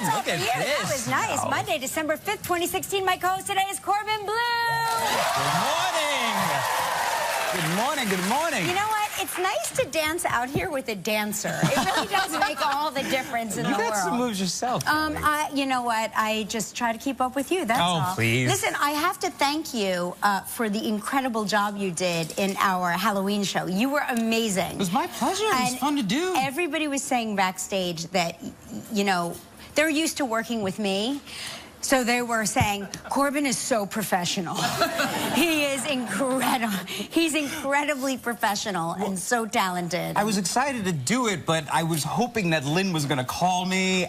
that's all for you. This. That was nice. Wow. Monday, December 5th, 2016. My co-host today is Corbin Bleu. Good morning. Good morning. Good morning. You know what? It's nice to dance out here with a dancer. It really does make all the difference in the world. You got some moves yourself. You know what? I just try to keep up with you. That's all. Oh, please. Listen, I have to thank you for the incredible job you did in our Halloween show. You were amazing. It was my pleasure. It was fun to do. Everybody was saying backstage that, you know, they're used to working with me. So they were saying, Corbin is so professional. He is incredible. He's incredibly professional and so talented. I was excited to do it, but I was hoping that Lynn was going to say, Why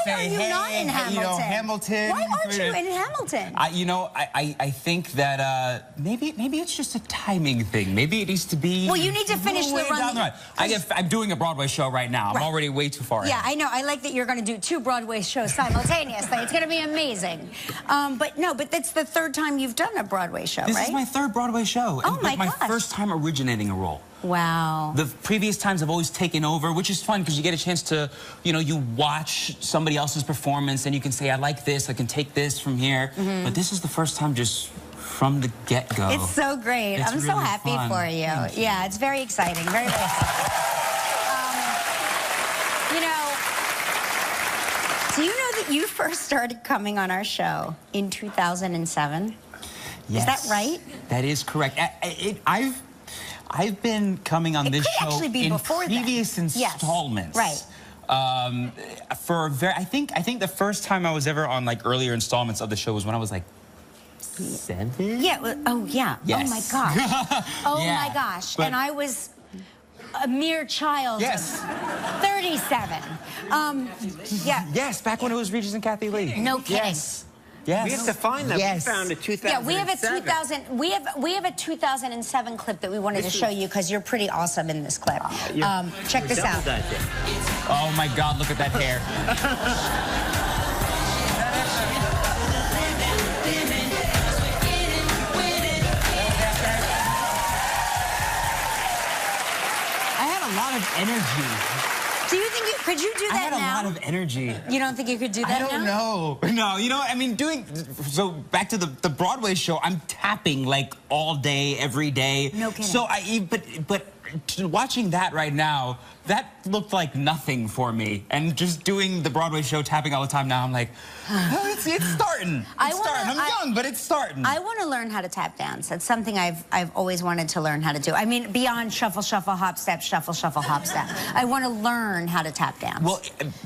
are you not in Hamilton? You know, Hamilton. Why aren't you in Hamilton? I think that maybe it's just a timing thing. Maybe it needs to be. Well, you need to finish the run. I'm doing a Broadway show right now. I'm already way too far. Yeah, I know. I like that you're going to do 2 Broadway shows simultaneously. It's going to be amazing. But that's the 3rd time you've done a Broadway show, right? This is my 3rd Broadway show. Oh, my gosh. My first time originating a role. Wow. The previous times I've always taken over, which is fun because you get a chance to, you watch somebody else's performance and you can say, I like this, I can take this from here. But this is the first time just from the get-go. It's so great. I'm really so happy fun. for you. Yeah, it's very exciting. Very, very exciting. Do you know that you first started coming on our show in 2007? Yes. Is that right? That is correct. I've been coming on this show in previous installments. Yes. Right. I think the first time I was ever on earlier installments of the show was when I was 7. Yeah. Oh yeah. Yes. Oh my gosh. Oh my gosh. And I was a mere child. Yes. 37. Yeah. Yes, back when it was Regis and Kathy Lee. No kidding. Yes. Yes. We have to find that. Yes. We found a 2007. Yeah, we have a 2007 clip that we wanted to show you because you're pretty awesome in this clip. Check this out. Oh my God! Look at that hair. I had a lot of energy. Do you think could you do that now? I had a lot of energy. You don't think you could do that now? I don't know. No, I mean, so back to the Broadway show, I'm tapping all day, every day. No kidding. So but watching that right now, that looked like nothing for me. And just doing the Broadway show, tapping all the time now, I'm like, oh, it's starting. I'm young, but it's starting. I want to learn how to tap dance. That's something I've always wanted to learn how to do. I mean, beyond shuffle, shuffle, hop, step, shuffle, shuffle, hop, step. I want to learn how to tap dance. Well,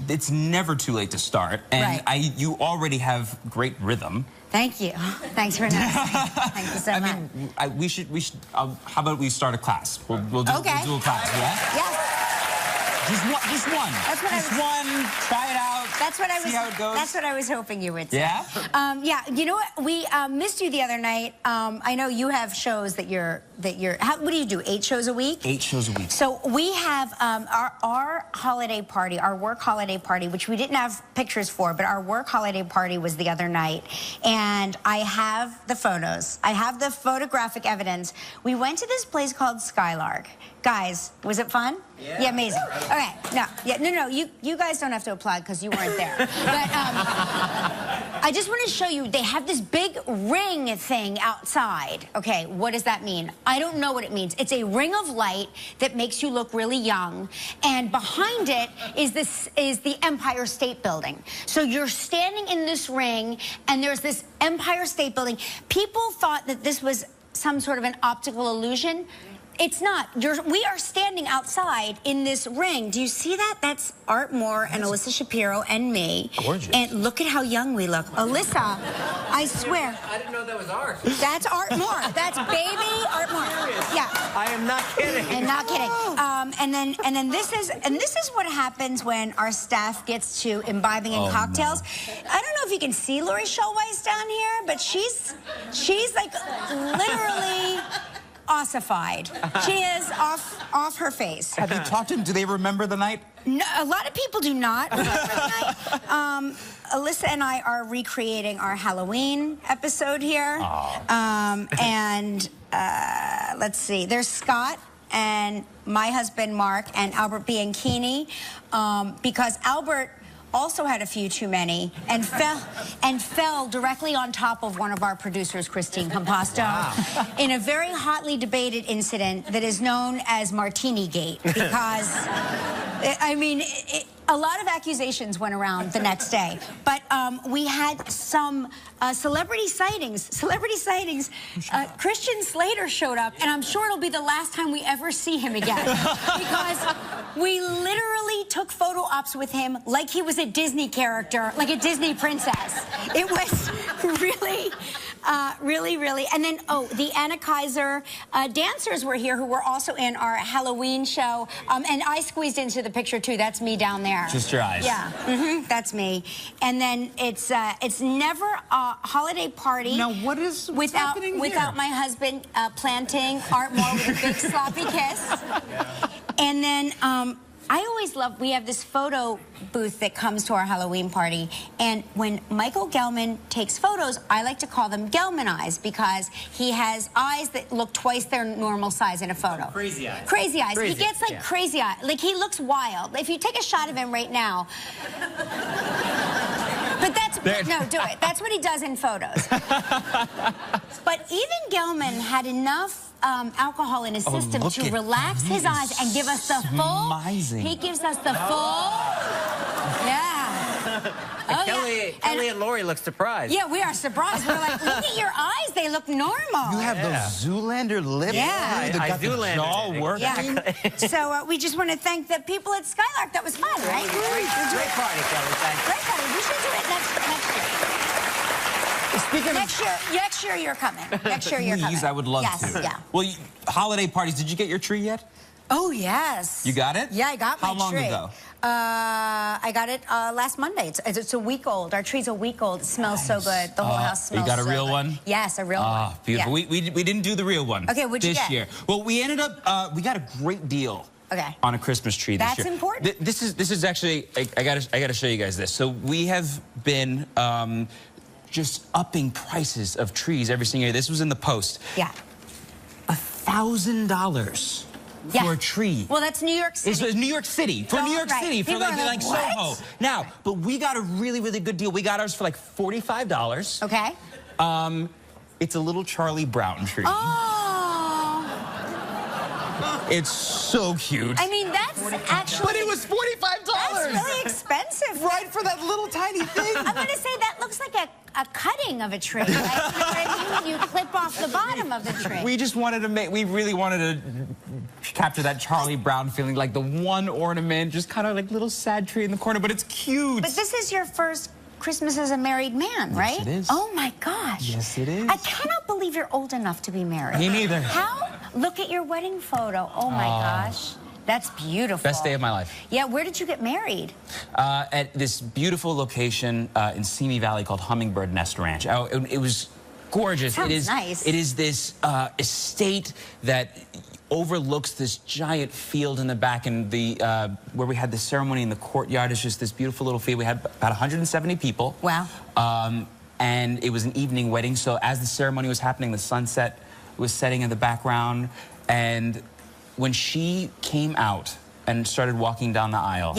it's never too late to start. And you already have great rhythm. Thank you. Thanks for noticing. Thank you so much. I mean, we should. How about we start a class? We'll do a class. Yeah. Yes. Just one. That's what one. Try it out. That's what see how it goes. That's what I was hoping you would say. Yeah. Yeah. You know what? We missed you the other night. I know you have shows that you're. What do you do? 8 shows a week? 8 shows a week. So we have our holiday party, our work holiday party, which we didn't have pictures for, but our work holiday party was the other night, and I have the photos. I have the photographic evidence. We went to this place called Skylark. Guys, was it fun? Yeah, amazing. All right, no, you guys don't have to applaud because you weren't there. But I just want to show you, they have this big ring thing outside. Okay, what does that mean? I don't know what it means. It's a ring of light that makes you look really young, and behind it is the Empire State Building. So you're standing in this ring, and there's this Empire State Building. People thought that this was some sort of an optical illusion. It's not. We are standing outside in this ring. Do you see that? That's Art Moore and Alyssa Shapiro and me. Gorgeous. And look at how young we look. Alyssa, I swear. I didn't know that was art. That's Art Moore. That's baby Art Moore. Yeah. I am not kidding. I'm not kidding. And then this is what happens when our staff gets to imbibing in cocktails. No. I don't know if you can see Lori Showweiss down here, but she's like literally ossified. She is off her face. Have you talked to them? Do they remember the night? No, a lot of people do not remember the night. Alyssa and I are recreating our Halloween episode here. Let's see. There's Scott and my husband Mark and Albert Bianchini, because Albert also had a few too many and fell directly on top of one of our producers, Christine Composto, in a very hotly debated incident that is known as Martini Gate, because I mean, a lot of accusations went around the next day, but we had some celebrity sightings. Christian Slater showed up, and I'm sure it'll be the last time we ever see him again, because we literally took photo ops with him like he was a Disney character, like a Disney princess. It was really, really. And then, the Anna Kaiser dancers were here, who were also in our Halloween show, and I squeezed into the picture too. That's me down there. Just your eyes. Yeah, that's me. And then it's never a holiday party. Now, what's happening here? Without my husband planting Art Moore with a big sloppy kiss. And then I always love, we have this photo booth that comes to our Halloween party, and when Michael Gelman takes photos, I like to call them Gelman eyes, because he has eyes that look twice their normal size in a photo. Crazy eyes. Crazy eyes. Crazy. He gets like crazy eyes. Like, he looks wild. If you take a shot of him right now. But no, do it. That's what he does in photos. But even Gelman had enough alcohol in his system to relax his eyes and give us the full. He gives us the full. Yeah. Kelly and Lori look surprised. Yeah, we are surprised. We're like, look at your eyes. They look normal. You have those Zoolander lips. Yeah. They got the jaw working. Yeah. So we just want to thank the people at Skylark. That was fun, right? Great party, Kelly. Thanks. Great party. We should do it next year. Next year you're coming. Next year you're coming. Please, I would love to. Yeah. Well, holiday parties, did you get your tree yet? Oh, yes. You got it? Yeah, I got my tree. How long ago? I got it last Monday. It's a week old. Our tree's a week old. It smells so good. The whole house smells so good. You got a real one? Yes, a real one. Ah, beautiful. Yeah. We didn't do the real one. Okay, what'd you get? This year. Well, we ended up, we got a great deal. Okay. On a Christmas tree this year. That's important. This is actually, I gotta show you guys this. So we have been just upping prices of trees every single year. This was in the Post. Yeah. $1,000 for a tree. Well, that's New York City. It's New York City. For New York City. For like Soho. Now, but we got a really, really good deal. We got ours for like $45. Okay. It's a little Charlie Brown tree. Oh. It's so cute. I mean, that's actually... But it was $45. That's really expensive. Right, for that little tiny thing. I'm going to say that looks like a cutting of a tree. Like, you know what I mean? You clip off the bottom of the tree. We just wanted to we really wanted to capture that Charlie Brown feeling, like the one ornament, just kind of like little sad tree in the corner, but it's cute. But this is your first Christmas as a married man, right? Yes, it is. Oh, my gosh. Yes, it is. I cannot believe you're old enough to be married. Me neither. How? Look at your wedding photo. Oh, my gosh. That's beautiful. Best day of my life. Yeah, where did you get married? At this beautiful location in Simi Valley called Hummingbird Nest Ranch. Oh, it was gorgeous. Sounds nice. It is this estate that overlooks this giant field in the back, and the where we had the ceremony in the courtyard is just this beautiful little field. We had about 170 people. Wow. And it was an evening wedding, so as the ceremony was happening, the sunset was setting in the background, and when she came out and started walking down the aisle,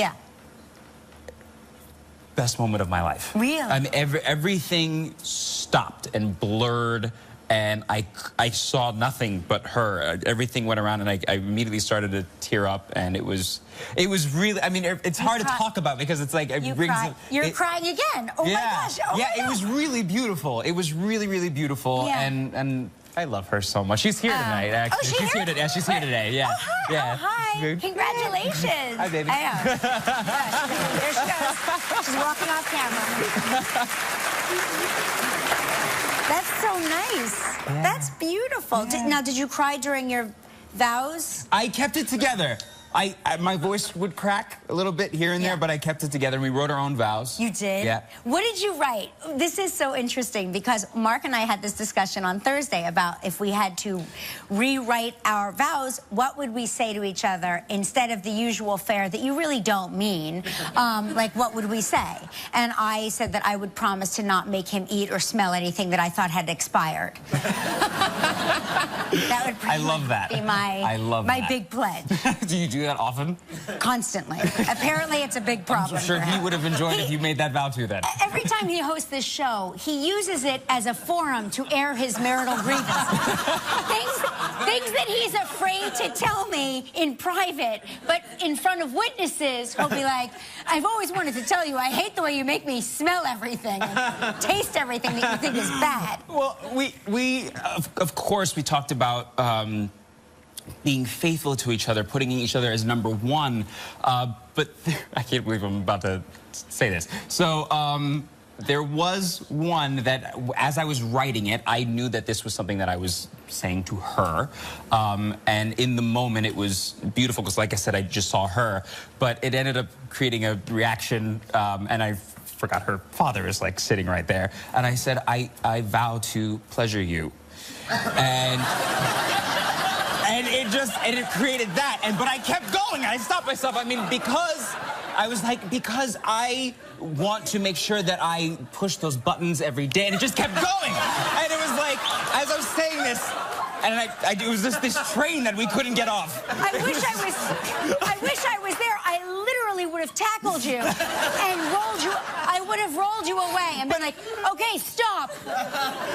best moment of my life. Really? I mean, everything stopped and blurred, and I saw nothing but her. Everything went around, and I immediately started to tear up, and it was really, I mean, it's hard to talk about because it's like, You're crying again. Oh, my gosh. Oh, yeah, it was really beautiful. It was really, really beautiful, and I love her so much. She's here tonight, actually. Oh, she's here? Yeah, she's here today. Yeah. Oh, hi. Yeah. Oh, hi. Congratulations. Hi, baby. I know. Yeah, there she goes. She's walking off camera. That's so nice. Yeah. That's beautiful. Yeah. Now, did you cry during your vows? I kept it together. My voice would crack a little bit here and there, but I kept it together, and we wrote our own vows. You did? Yeah. What did you write? This is so interesting because Mark and I had this discussion on Thursday about if we had to rewrite our vows, what would we say to each other instead of the usual fare that you really don't mean? Like, what would we say? And I said that I would promise to not make him eat or smell anything that I thought had expired. That would pretty much be my big pledge. Do you do that often? Constantly. Apparently, it's a big problem. I'm sure he would have enjoyed if you made that vow to then. Every time he hosts this show, he uses it as a forum to air his marital grievances. things that he's afraid to tell me in private, but in front of witnesses, he'll be like, I've always wanted to tell you, I hate the way you make me smell everything and taste everything that you think is bad. Well, of course, we talked about being faithful to each other, putting each other as number one, but I can't believe I'm about to say this. So, there was one that, as I was writing it, I knew that this was something that I was saying to her. And in the moment, it was beautiful because, like I said, I just saw her. But it ended up creating a reaction, and I forgot her father is, like, sitting right there. And I said, I vow to pleasure you. And it created that. But I kept going. I stopped myself. I mean, because I want to make sure that I push those buttons every day, and it just kept going. And it was like, as I was saying this, and it was just this train that we couldn't get off. I wish I was there. I literally would have tackled you and rolled you. I would have rolled you away and been like, okay, stop.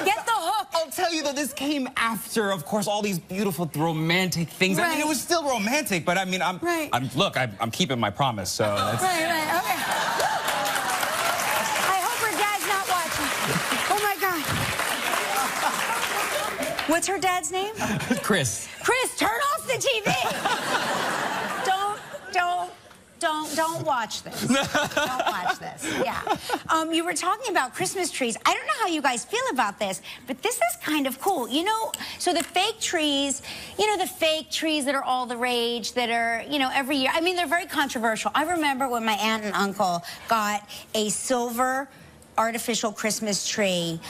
Get the hook. I'll tell you, though, this came after, of course, all these beautiful romantic things. Right. I mean, it was still romantic, but I mean, I'm keeping my promise, so that's... Right, okay. I hope her dad's not watching. Oh, my God. What's her dad's name? Chris. Chris, turn off the TV. Don't watch this. Don't watch this. Yeah. You were talking about Christmas trees. I don't know how you guys feel about this, but this is kind of cool. You know, so the fake trees, the fake trees that are all the rage, that are, every year. I mean, they're very controversial. I remember when my aunt and uncle got a silver artificial Christmas tree.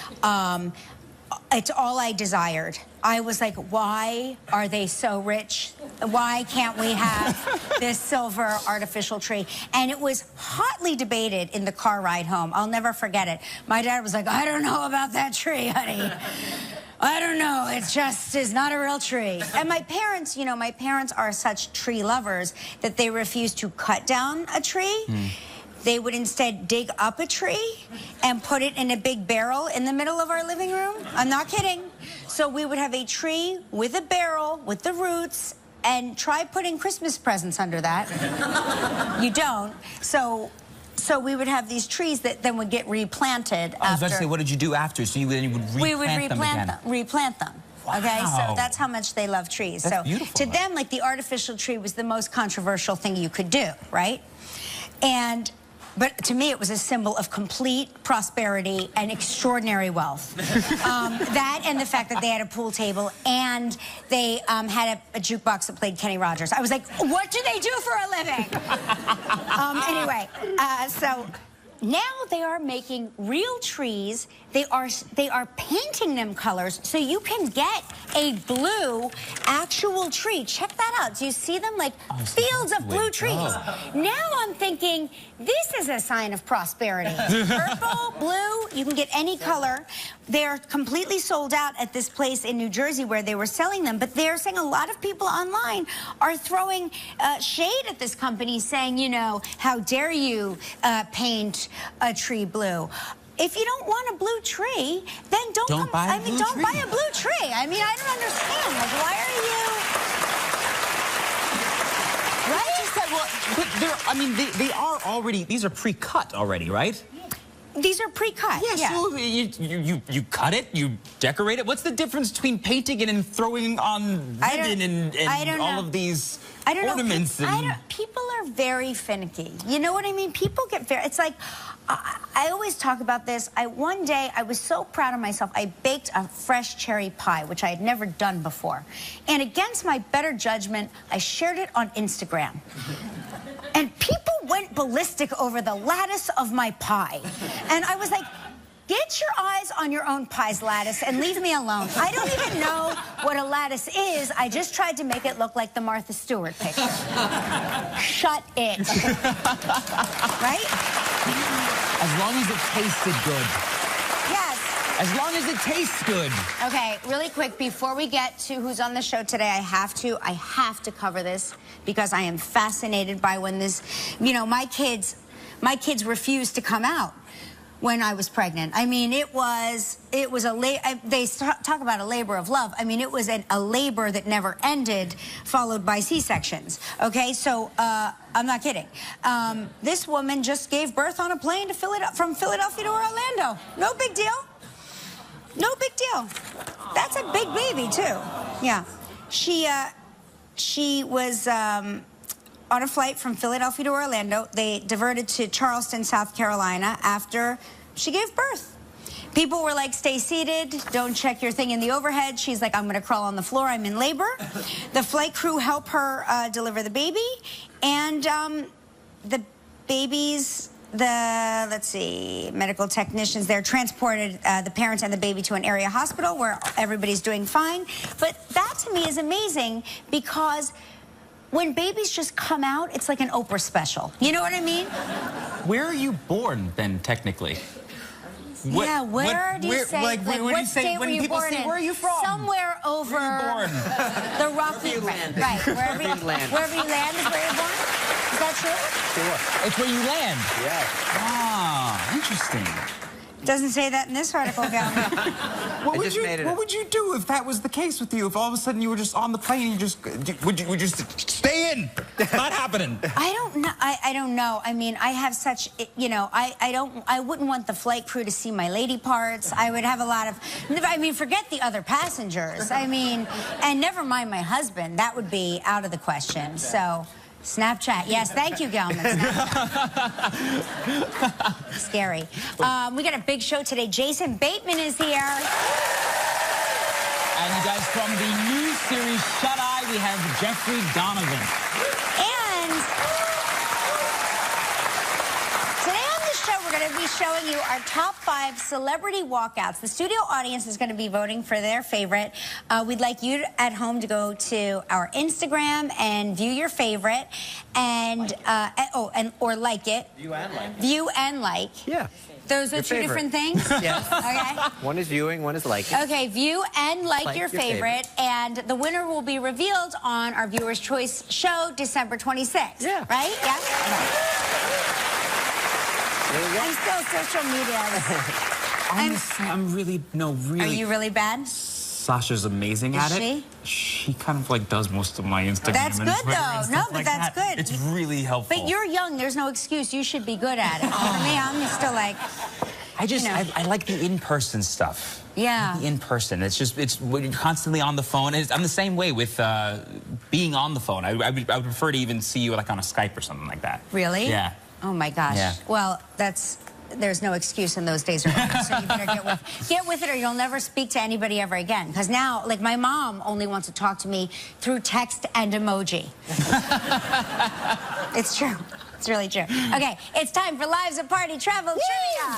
It's all I desired. I was like, why are they so rich? Why can't we have this silver artificial tree? And it was hotly debated in the car ride home. I'll never forget it. My dad was like, I don't know about that tree, honey. I don't know. It just is not a real tree. And my parents, my parents are such tree lovers that they refuse to cut down a tree. They would instead dig up a tree and put it in a big barrel in the middle of our living room. I'm not kidding. So we would have a tree with a barrel, with the roots, and try putting Christmas presents under that. You don't. So we would have these trees that then would get replanted after. I was about to say, what did you do after? So then you would replant them again? Replant them. Wow. Okay, so that's how much they love trees. That's so beautiful, to them, like, the artificial tree was the most controversial thing you could do, right? But to me, it was a symbol of complete prosperity and extraordinary wealth. That and the fact that they had a pool table and they had a jukebox that played Kenny Rogers. I was like, what do they do for a living? Anyway, so now they are making real trees. They are painting them colors, so you can get a blue actual tree. Check that out. Do you see them? Like fields of blue trees. Now I'm thinking, this is a sign of prosperity. Purple, blue, you can get any color. They're completely sold out at this place in New Jersey where they were selling them, but they're saying a lot of people online are throwing shade at this company, saying, how dare you paint a tree blue? If you don't want a blue tree, then don't buy a blue tree. I mean, I don't understand. Like, why are you? Right? Well, but they are already. These are pre-cut already, right? These are pre-cut. Yeah. So you cut it, you decorate it. What's the difference between painting it and throwing on ribbon and all of these ornaments? People are very finicky. You know what I mean? People get very. It's like. I always talk about this. One day, I was so proud of myself. I baked a fresh cherry pie, which I had never done before. And against my better judgment, I shared it on Instagram. And people went ballistic over the lattice of my pie. And I was like, get your eyes on your own pie's lattice and leave me alone. I don't even know what a lattice is. I just tried to make it look like the Martha Stewart picture. Shut it. Right? As long as it tasted good. Yes. As long as it tastes good. Okay, really quick, before we get to who's on the show today, I have to cover this because I am fascinated by when this, you know, my kids refused to come out when I was pregnant. I mean, it was they talk about a labor of love. I mean, it was a labor that never ended, followed by C-sections. Okay, so I'm not kidding. This woman just gave birth on a plane to from Philadelphia to Orlando. No big deal. No big deal. That's a big baby too. Yeah, she was on a flight from Philadelphia to Orlando. They diverted to Charleston, South Carolina after she gave birth. People were like, stay seated, don't check your thing in the overhead. She's like, I'm gonna crawl on the floor, I'm in labor. The flight crew helped her deliver the baby, and the baby's, let's see, medical technicians there transported the parents and the baby to an area hospital where everybody's doing fine. But that to me is amazing because when babies just come out, it's like an Oprah special. You know what I mean? Where are you born, then, technically? Yeah, where do you say? Like when what you say, state when were you people born say, in? where are you from? Somewhere over Where are you born? the Rocky land. Right, wherever you land. is where you're born. Is that true? Sure. It's where you land. Yes. Ah, interesting. Doesn't say that in this article, Galvin. What would you do if that was the case with you? If all of a sudden you were just on the plane, would you just stay in? It's not happening. I don't know. I don't know. I mean, I have such, you know, I wouldn't want the flight crew to see my lady parts. I would have a lot of, I mean, forget the other passengers. I mean, and never mind my husband. That would be out of the question. So, Snapchat. Yes, thank you, Gelman. Scary. We got a big show today. Jason Bateman is here. And you guys, from the new series Shut Eye, we have Jeffrey Donovan. And today on the show, we're going to be showing you our top 5 celebrity walkouts. The studio audience is going to be voting for their favorite. We'd like you at home to go to our Instagram and view your favorite, and or like it. View and like. View and like. Yeah. Those are two different things? Yes. Okay. One is viewing, one is liking. Okay, view and like your favorite, and the winner will be revealed on our Viewer's Choice show December 26th. Yeah. Right? Yeah? There you go. I'm still social media. I'm really. Are you really bad? Sasha's amazing at it. She kind of like does most of my Instagram. That's and good Twitter though. and No, stuff but like that's that. good. It's really helpful. But you're young. There's no excuse. You should be good at it. For me, I'm still like. I like the in-person stuff. Yeah. The in-person. It's when you're constantly on the phone. I'm the same way with being on the phone. I would prefer to even see you like on a Skype or something like that. Really? Yeah. Oh my gosh. Yeah. Well, there's no excuse in those days. So you better get with it, or you'll never speak to anybody ever again. Because now, like, my mom only wants to talk to me through text and emoji. It's true. It's really true. Okay, it's time for Lives of Party Travel Trivia.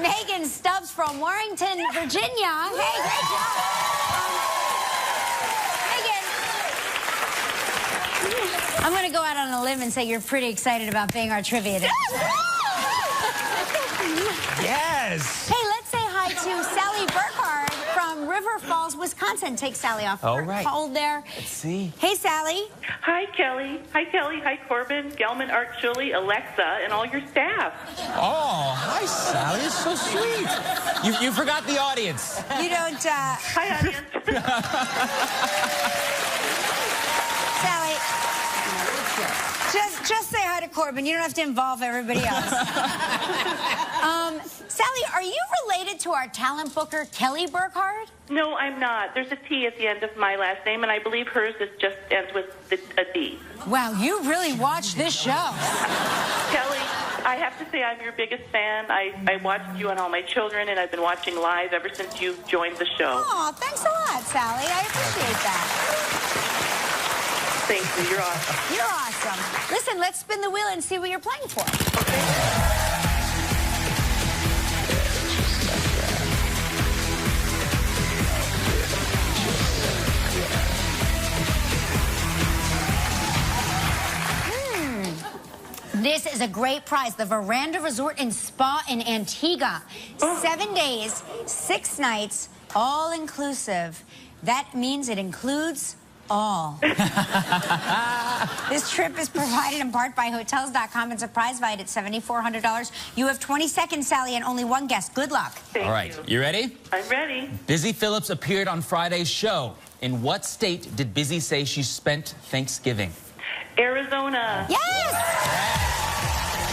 Megan Stubbs from Warrington, Virginia. Hey, great job. Megan, I'm going to go out on a limb and say you're pretty excited about being our trivia today. Yes. Hey, let's say hi to Sally Burkhardt from River Falls, Wisconsin. Take Sally off. All right. Hold there. Let's see. Hey, Sally. Hi, Kelly. Hi, Kelly. Hi, Corbin, Gelman, Art, Julie, Alexa, and all your staff. Oh, hi, Sally. It's so sweet. You forgot the audience. You don't, Hi, audience. Sally, just say hi to Corbin. You don't have to involve everybody else. Sally, are you related to our talent booker, Kelly Burkhardt? No, I'm not. There's a T at the end of my last name, and I believe hers just ends with a D. Wow, you really watch this show. Kelly, I have to say I'm your biggest fan. I watched you and all my children, and I've been watching live ever since you joined the show. Oh, thanks a lot, Sally. I appreciate that. Thank you. You're awesome. You're awesome. Listen, let's spin the wheel and see what you're playing for. Okay. This is a great prize. The Veranda Resort and Spa in Antigua. 7 days, 6 nights, all inclusive. That means it includes all. This trip is provided in part by Hotels.com. It's a prize valued at $7,400. You have 20 seconds, Sally, and only one guess. Good luck. Thank All right, you ready? I'm ready. Busy Phillips appeared on Friday's show. In what state did Busy say she spent Thanksgiving? Arizona. Yes!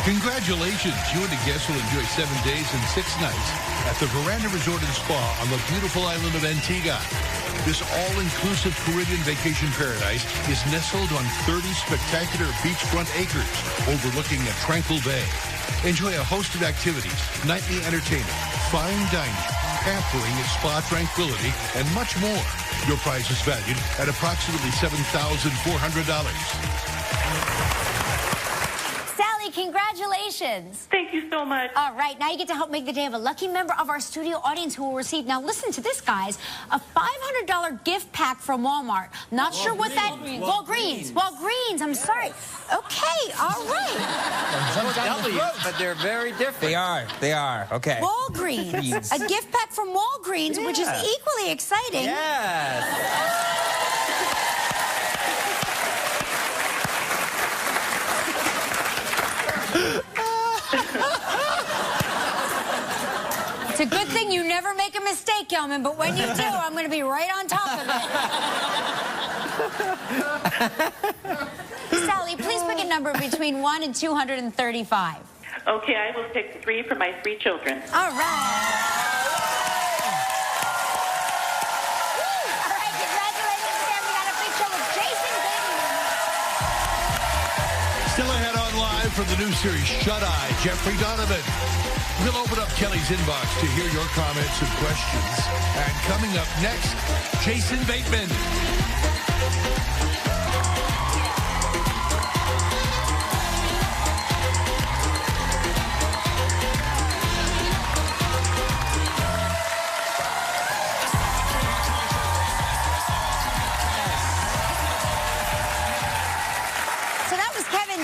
Congratulations. You and the guests will enjoy 7 days and 6 nights at the Veranda Resort and Spa on the beautiful island of Antigua. This all-inclusive Caribbean vacation paradise is nestled on 30 spectacular beachfront acres overlooking a tranquil bay. Enjoy a host of activities, nightly entertainment, fine dining, pampering at spa tranquility, and much more. Your prize is valued at approximately $7,400. Sally, congratulations. Thank you so much. All right, now you get to help make the day of a lucky member of our studio audience who will receive, now listen to this, guys, a $500 gift pack from Walmart. Not sure what that... Walgreens. Walgreens, I'm sorry. Okay, all right. But they're very different. They are. Okay. Walgreens. A gift pack from Walgreens, which is equally exciting. Yes. It's a good thing you never make a mistake, Gelman, but when you do, I'm going to be right on top of it. Sally, please pick a number between 1 and 235. Okay, I will pick 3 for my 3 children. All right. All right, congratulations again. We got a big show with Jason Bateman. Still ahead on live from the new series Shut Eye, Jeffrey Donovan. We'll open up Kelly's inbox to hear your comments and questions. And coming up next, Jason Bateman.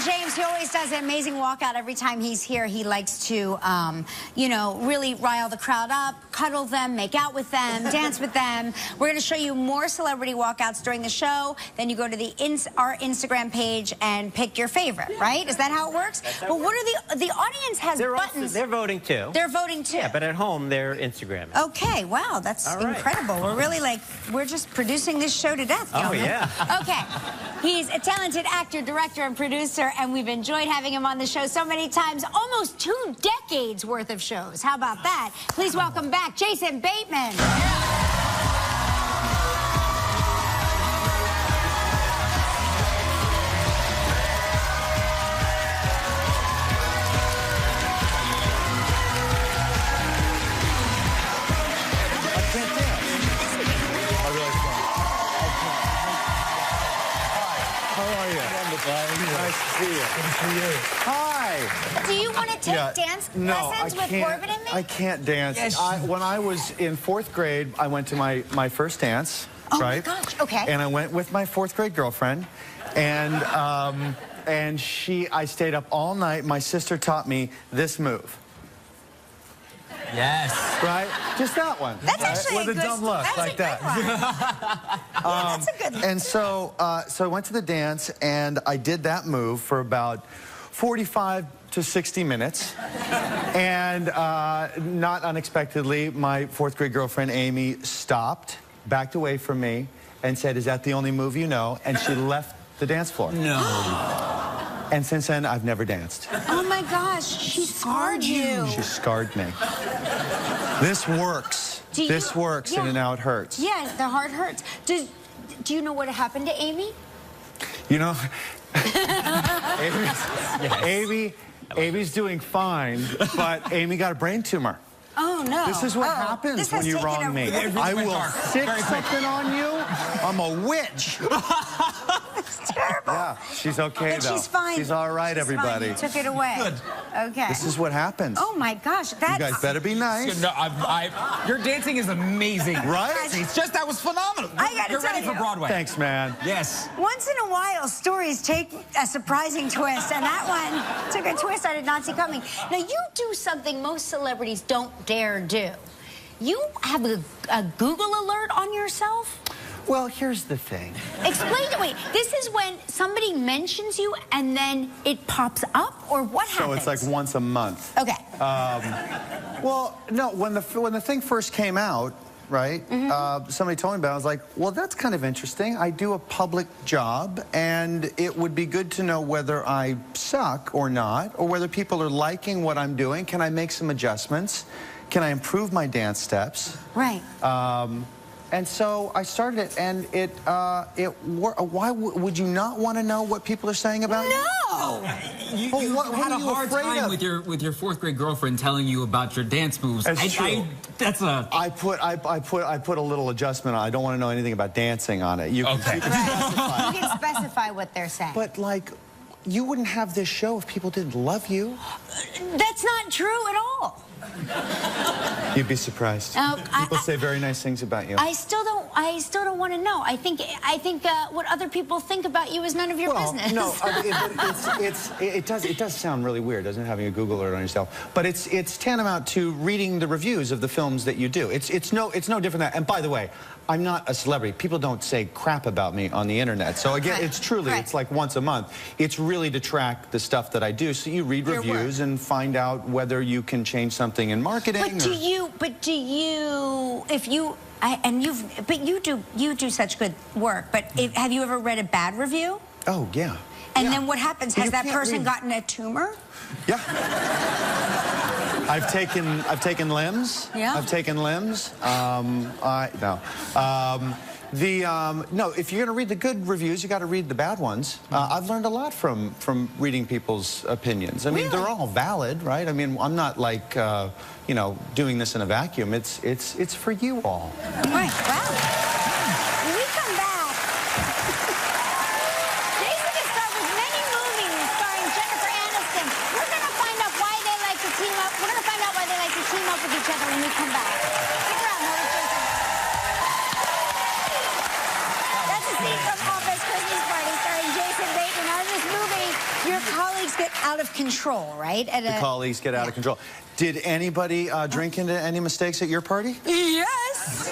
James, he always does an amazing walkout every time he's here. He likes to, you know, really rile the crowd up, cuddle them, make out with them, dance with them. We're going to show you more celebrity walkouts during the show. Then you go to our Instagram page and pick your favorite, right? Is that how it works? But what are the audience has buttons. They're voting too. They're voting too. Yeah, but at home, they're Instagramming. Okay, wow, that's incredible. We're really we're just producing this show to death. Oh, yeah. Okay. He's a talented actor, director, and producer, and we've enjoyed having him on the show so many times, almost 2 decades worth of shows. How about that? Please welcome back Jason Bateman. Nice to see you. Good to see you. Hi. Do you want to take dance lessons with Corbin and me? I can't dance. Yes. When I was in 4th grade, I went to my first dance. Oh, right? my gosh. Okay. And I went with my 4th grade girlfriend. And I stayed up all night. My sister taught me this move. Yes. Right? Just that one. That's actually with a dumb look like that. That's a good one. And so I went to the dance, and I did that move for about 45 to 60 minutes. And not unexpectedly, my 4th grade girlfriend, Amy, stopped, backed away from me, and said, "Is that the only move you know?" And she left the dance floor. No. And since then, I've never danced. Oh my gosh, she scarred you. She scarred me. This works. This works, and now it hurts. Yeah, the heart hurts. Do you know what happened to Amy? You know, Amy's doing fine, but Amy got a brain tumor. Oh, no. This is what happens when you wrong me. I will sick something on you. I'm a witch. It's terrible. Yeah, she's okay, though. She's fine. She's all right, everybody. You took it away. Good. Okay. This is what happens. Oh, my gosh. That's... You guys better be nice. No, your dancing is amazing. Right? It's just, that was phenomenal. You're ready for Broadway. Thanks, man. Yes. Once in a while, stories take a surprising twist, and that one took a twist I did not see coming. Now, you do something most celebrities don't dare do. You have a Google alert on yourself? Well, here's the thing. Explain to me. This is when somebody mentions you and then it pops up, or what happens? So it's like once a month. Okay. Well, no, when the thing first came out, right, somebody told me about it. I was like, well, that's kind of interesting. I do a public job, and it would be good to know whether I suck or not, or whether people are liking what I'm doing. Can I make some adjustments? Can I improve my dance steps? Right. And so I started it, and why would you not want to know what people are saying about you? No! You what had are a you hard afraid time of? with your fourth grade girlfriend telling you about your dance moves. That's true. I put a little adjustment on. I don't want to know anything about dancing on it. You can specify. You can specify what they're saying. But like, you wouldn't have this show if people didn't love you. That's not true at all. You'd be surprised. People say very nice things about you. I still don't want to know. I think what other people think about you is none of your business. No, it does sound really weird, doesn't it, having a Google alert on yourself? But it's tantamount to reading the reviews of the films that you do. It's no different than that. And by the way, I'm not a celebrity. People don't say crap about me on the internet. So again, it's truly, it's like once a month. It's really to track the stuff that I do. So you read reviews and find out whether you can change something in marketing. But you do such good work. But have you ever read a bad review? Oh, yeah. And then what happens? Has that person gotten a tumor? Yeah. I've taken limbs. Yeah. I've taken limbs. No, if you're going to read the good reviews, you got to read the bad ones. I've learned a lot from reading people's opinions. I mean, they're all valid, right? I mean, I'm not like, you know, doing this in a vacuum. It's for you all. Right. Wow. When we come back, Jason has starred with many movies starring Jennifer Aniston. We're going to find out why they like to team up. We're going to find out why they like to team up with each other when we come back. Stick around, more with Jason. That's a scene from Office Christmas Party starring Jason Bateman. On this movie, your colleagues get out of control, right? The colleagues get out of control. Did anybody drink into any mistakes at your party? Yes.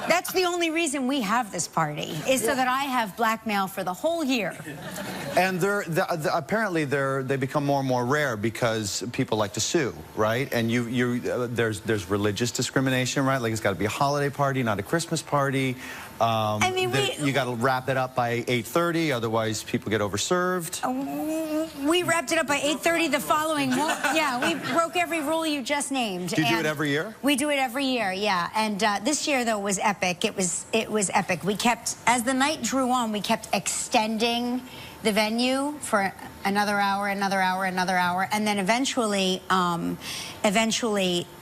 That's the only reason we have this party, is so that I have blackmail for the whole year. And apparently they become more and more rare because people like to sue, right? And there's religious discrimination, right? Like it's got to be a holiday party, not a Christmas party. I mean, you got to wrap it up by 8:30, otherwise people get overserved. We wrapped it up by 8:30 the following. Yeah, we broke every rule you just named. Do you do it every year? We do it every year, yeah. And this year though was epic. It was epic. We kept, as the night drew on, we kept extending the venue for another hour, another hour, another hour, and then eventually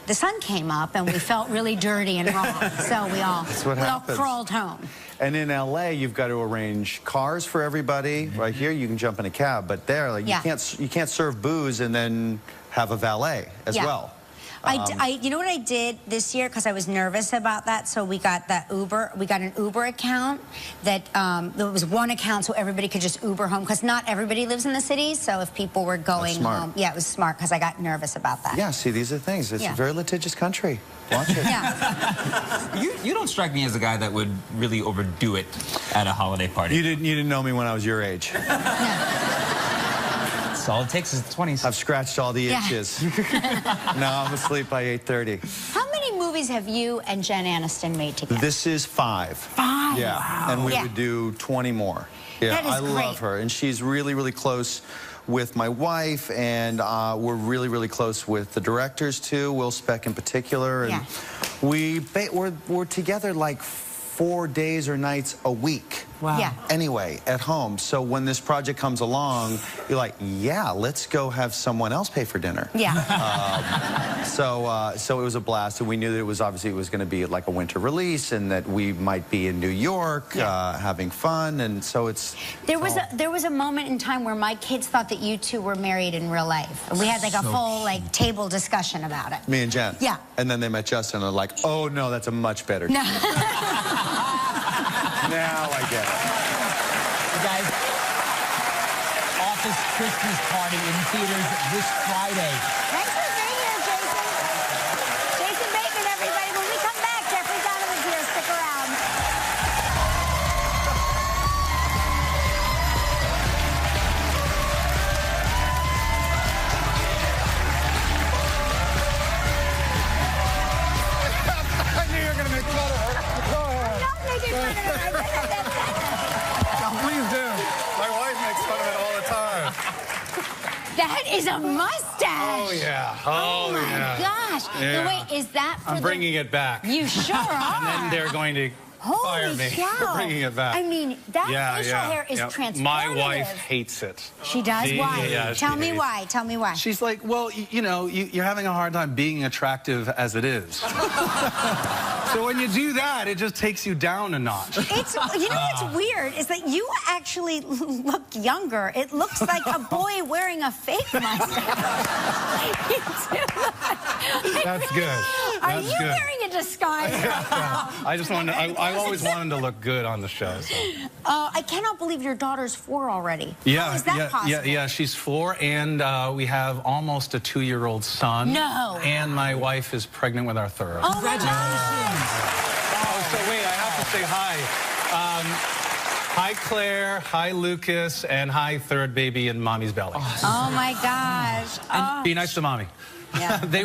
the sun came up and we felt really dirty and wrong. So we all crawled home. And in LA, you've got to arrange cars for everybody. Right here, you can jump in a cab, but there, like, you can't serve booze and then have a valet as well. You know what I did this year, because I was nervous about that, so we got that Uber. We got an Uber account that there was one account so everybody could just Uber home, because not everybody lives in the city. So if people were going home, yeah, it was smart, because I got nervous about that. Yeah, see, these are things. It's a very litigious country. Watch it. Yeah. You don't strike me as a guy that would really overdo it at a holiday party. You didn't know me when I was your age. All it takes is the 20s. I've scratched all the itches. Now I'm asleep by 8:30. How many movies have you and Jen Aniston made together? This is 5. 5? Yeah, Wow. and we would do 20 more. Yeah, That is I great. love her, and she's really, really close with my wife, and we're really, really close with the directors too, Will Speck in particular, and we're together like 4 days or nights a week. Wow. Yeah. Anyway, at home. So when this project comes along, you're like, yeah, let's go have someone else pay for dinner. Yeah. So it was a blast, and we knew that it was going to be like a winter release, and that we might be in New York having fun, and so it's. There was a moment in time where my kids thought that you two were married in real life, and we had like a full like table discussion about it. Me and Jen. Yeah. And then they met Justin, and they're like, oh no, that's a much better. No. Now I get it. You guys, Office Christmas Party in theaters this Friday. Thanks for being here, Jason. Jason Bateman, everybody. When we come back, Jeffrey Donovan's here. Stick around. I knew you were going to make fun of her. Go ahead. Don't make it fun of her. Please do. My wife makes fun of it all the time. That is a mustache. Oh, yeah. Oh, my gosh. Yeah. Wait, is that for I'm bringing it back. You sure are. And then they're going to fire me for bringing it back. I mean, that facial hair is transformative. My wife hates it. She does? Why? Yeah, Tell me why. Tell me why. She's like, well, you know, you're having a hard time being attractive as it is. So when you do that, it just takes you down a notch. It's, you know what's weird is that you actually look younger. It looks like a boy wearing a fake mustache. That's good. Are you wearing a disguise right now? I just wanted. I always wanted to look good on the show. So. I cannot believe your daughter's 4 already. How is that possible? Yeah. She's 4, and we have almost a 2-year-old son. No. And my wife is pregnant with our 3rd. Oh, congratulations. Oh, so wait, I have to say hi. Hi, Claire. Hi, Lucas. And hi, 3rd baby in mommy's belly. Oh, my gosh. And be nice to mommy. Yeah. They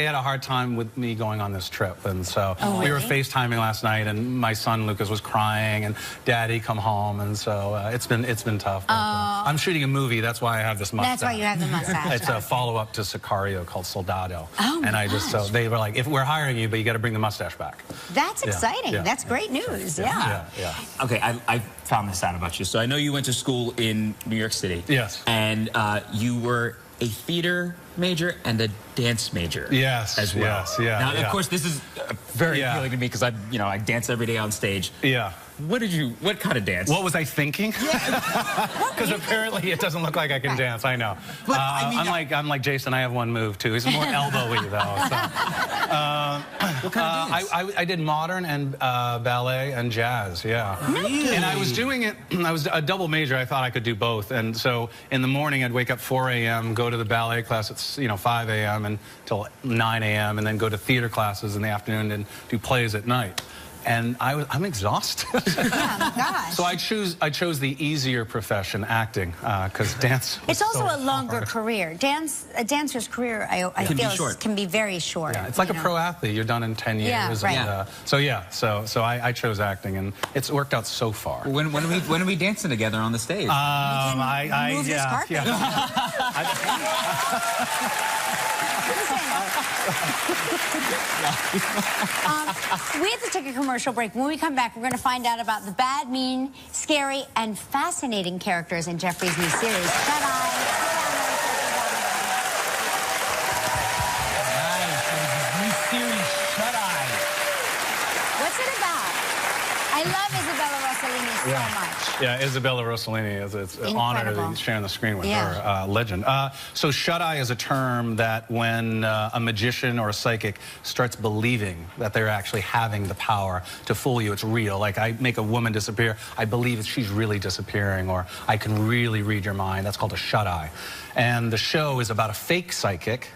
had a hard time with me going on this trip, and so we were FaceTiming last night, and my son Lucas was crying, and Daddy come home, and so it's been tough. But, I'm shooting a movie, that's why I have this mustache. That's why you have the mustache. It's a follow-up to Sicario called Soldado. Oh, and I just so they were like, if we're hiring you, but you got to bring the mustache back. That's exciting. Yeah. That's great news. Yeah. Okay, I found this out about you. So I know you went to school in New York City. Yes. And you were a theater major and a dance major. Yes. As well. Yes. Yeah. Now, of course, this is very appealing to me because I dance every day on stage. Yeah. What kind of dance? What was I thinking? Because apparently it doesn't look like I can dance. I know. But, I'm like Jason. I have one move too. He's more elbowy though. So. What kind of dance? I did modern and ballet and jazz. Yeah. Really? And I was doing it. I was a double major. I thought I could do both. And so in the morning I'd wake up 4 a.m., go to the ballet class at 5 a.m. until 9 a.m. and then go to theater classes in the afternoon and do plays at night. And I'm exhausted. Oh, gosh. So I chose the easier profession, acting, because dance was It's also so a longer hard. career. A dancer's career, I feel, can be very short. Yeah, it's like a pro athlete. You're done in 10 years. Yeah, right. And, so I chose acting, and it's worked out so far. When are we dancing together on the stage? Move this carpet. We have to take a commercial break. When we come back, we're going to find out about the bad, mean, scary, and fascinating characters in Jeffrey's new series, Shut-Eye. New series, Shut-Eye. What's it about? I love Isabella Rossellini so much. Yeah, Isabella Rossellini, it's an honor to be sharing the screen with her, legend. So shut-eye is a term that when a magician or a psychic starts believing that they're actually having the power to fool you, it's real. Like I make a woman disappear, I believe she's really disappearing, or I can really read your mind. That's called a shut-eye. And the show is about a fake psychic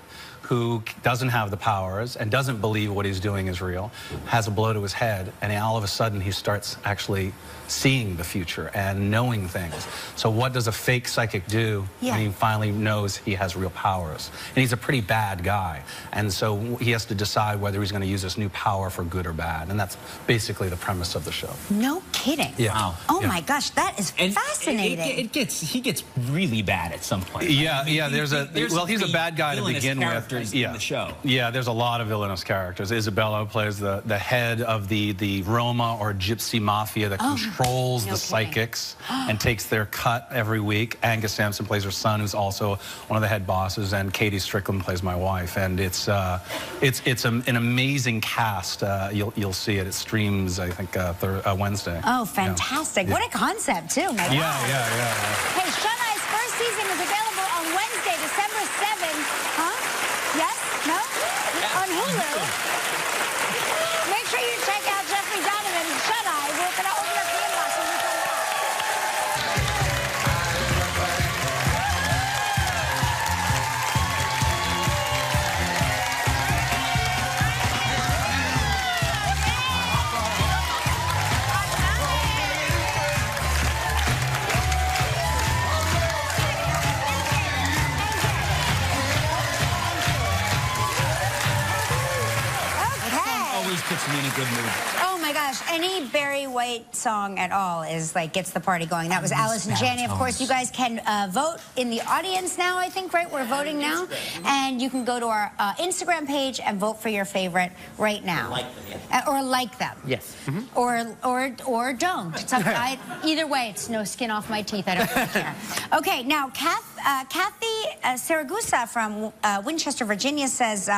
who doesn't have the powers and doesn't believe what he's doing is real, has a blow to his head, and all of a sudden he starts actually seeing the future and knowing things. So what does a fake psychic do when he finally knows he has real powers? And he's a pretty bad guy, and so he has to decide whether he's going to use this new power for good or bad, and that's basically the premise of the show. No kidding. Yeah. Wow. Oh my gosh, that is fascinating. He gets really bad at some point. Yeah, yeah. He's a bad guy to begin with. In the show. Yeah, there's a lot of villainous characters. Isabella plays the head of the Roma or Gypsy Mafia that controls the psychics and takes their cut every week. Angus Sampson plays her son, who's also one of the head bosses, and Katie Strickland plays my wife. And it's an amazing cast. You'll see it. It streams, I think, Wednesday. Oh, fantastic! Yeah. What a concept, too. My God. Yeah. Hey, Shut Eye's first season is available on Wednesday, December 7th. Huh? Yes? No? On Hulu. Make sure you check out Jeffrey Donovan's Shut Eye. We're going to open up the inbox when we come back. Puts me in a good mood. Oh my gosh, any Barry White song at all is like gets the party going. That was Alice and Janney. Of course, you guys can vote in the audience now, I think, right? We're voting now. And you can go to our Instagram page and vote for your favorite right now. Or like them. Yes. Or don't. It's up, either way, it's no skin off my teeth. I don't really care. Okay, now Kathy Saragusa from Winchester, Virginia says,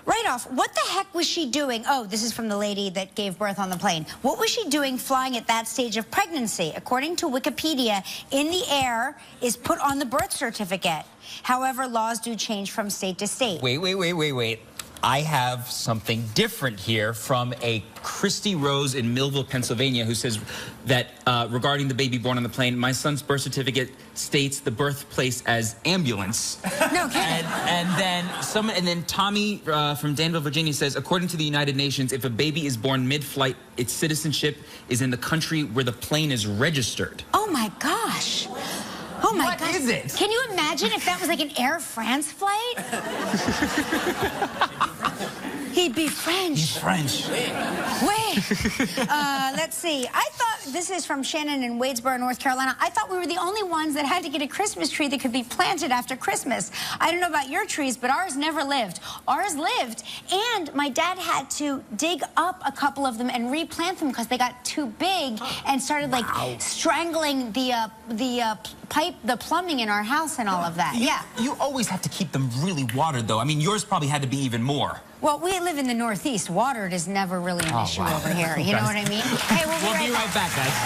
right off, what the heck was she doing? Oh, this is from the lady that gave birth on the plane. What was she doing flying at that stage of pregnancy? According to Wikipedia, in the air is put on the birth certificate. However, laws do change from state to state. Wait. I have something different here from a Christy Rose in Millville, Pennsylvania, who says that regarding the baby born on the plane, my son's birth certificate states the birthplace as ambulance. No kidding. And then Tommy from Danville, Virginia says, according to the United Nations, if a baby is born mid-flight, its citizenship is in the country where the plane is registered. Oh my gosh. Oh my gosh. What is it? Can you imagine if that was like an Air France flight? He'd be French. He's French. Wait. Let's see. I thought, this is from Shannon in Wadesboro, North Carolina. I thought we were the only ones that had to get a Christmas tree that could be planted after Christmas. I don't know about your trees, but ours never lived. Ours lived, and my dad had to dig up a couple of them and replant them because they got too big and started like strangling the plumbing in our house and all of that. You always have to keep them really watered, though. I mean, yours probably had to be even more. Well, we live in the Northeast. Watered is never really an issue over here. You know what I mean? Hey, we'll be right back, guys.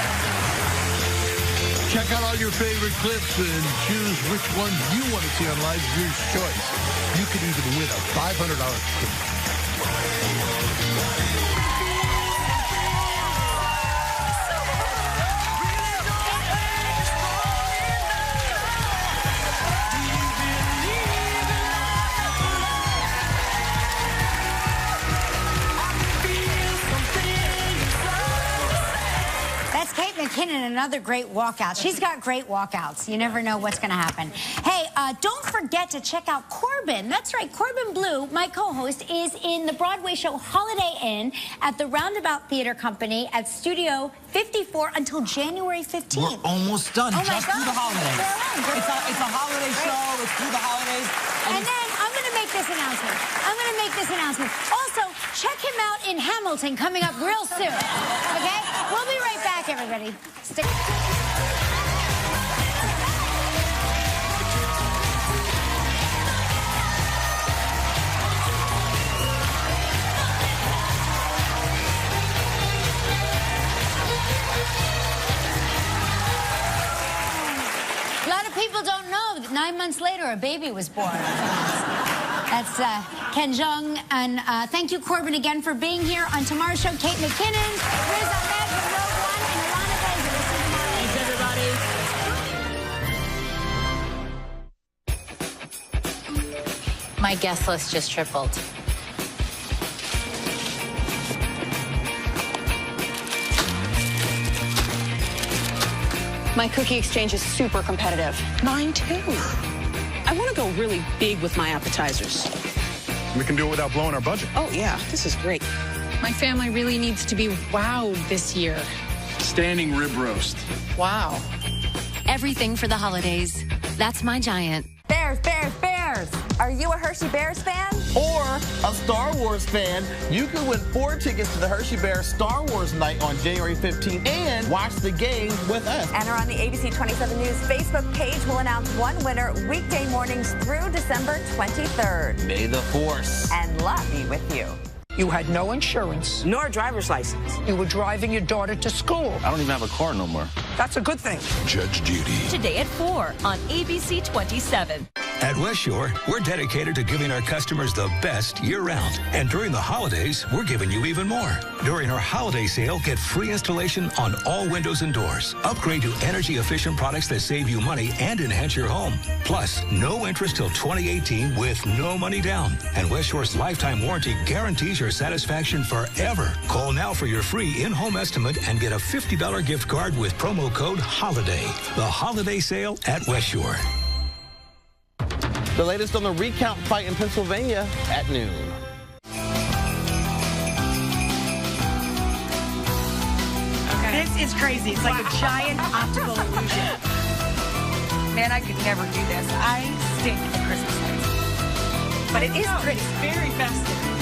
Check out all your favorite clips and choose which one you want to see on Live Viewers Choice. You could even win a $500 ticket. McKinnon, another great walkout. She's got great walkouts. You never know what's going to happen. Hey, don't forget to check out Corbin. That's right, Corbin Bleu, my co-host, is in the Broadway show Holiday Inn at the Roundabout Theater Company at Studio 54 until January 15th. We're almost done, just through the holidays. It's a holiday show. It's through the holidays. And then I'm going to make this announcement. Also, check him out in Hamilton coming up real soon. Okay? We'll be right back, everybody. Stick. A lot of people don't know that 9 months later a baby was born. That's Ken Jeong. And thank you, Corbin, again for being here. On tomorrow's show, Kate McKinnon, Riz Ahmed from Rogue One, and Alana Glazer. We'll see you tomorrow. Thanks, everybody. My guest list just tripled. My cookie exchange is super competitive. Mine too. I want to go really big with my appetizers. We can do it without blowing our budget. Oh, yeah, this is great. My family really needs to be wowed this year. Standing rib roast. Wow. Everything for the holidays. That's my Giant. Bears, Bears, Bears. Are you a Hershey Bears fan? Or a Star Wars fan? You can win 4 tickets to the Hershey Bears Star Wars night on January 15th and watch the game with us. Enter on the ABC 27 News Facebook page. We'll announce one winner weekday mornings through December 23rd. May the Force and love be with you. You had no insurance. Nor a driver's license. You were driving your daughter to school. I don't even have a car no more. That's a good thing. Judge Judy. Today at 4 on ABC 27. At West Shore, we're dedicated to giving our customers the best year-round. And during the holidays, we're giving you even more. During our holiday sale, get free installation on all windows and doors. Upgrade to energy-efficient products that save you money and enhance your home. Plus, no interest till 2018 with no money down. And West Shore's lifetime warranty guarantees your satisfaction forever. Call now for your free in-home estimate and get a $50 gift card with promo code HOLIDAY. The holiday sale at West Shore. The latest on the recount fight in Pennsylvania at noon. Okay. This is crazy. It's like a giant optical illusion. Man, I could never do this. I stink at Christmas lights. But it is pretty. Very festive.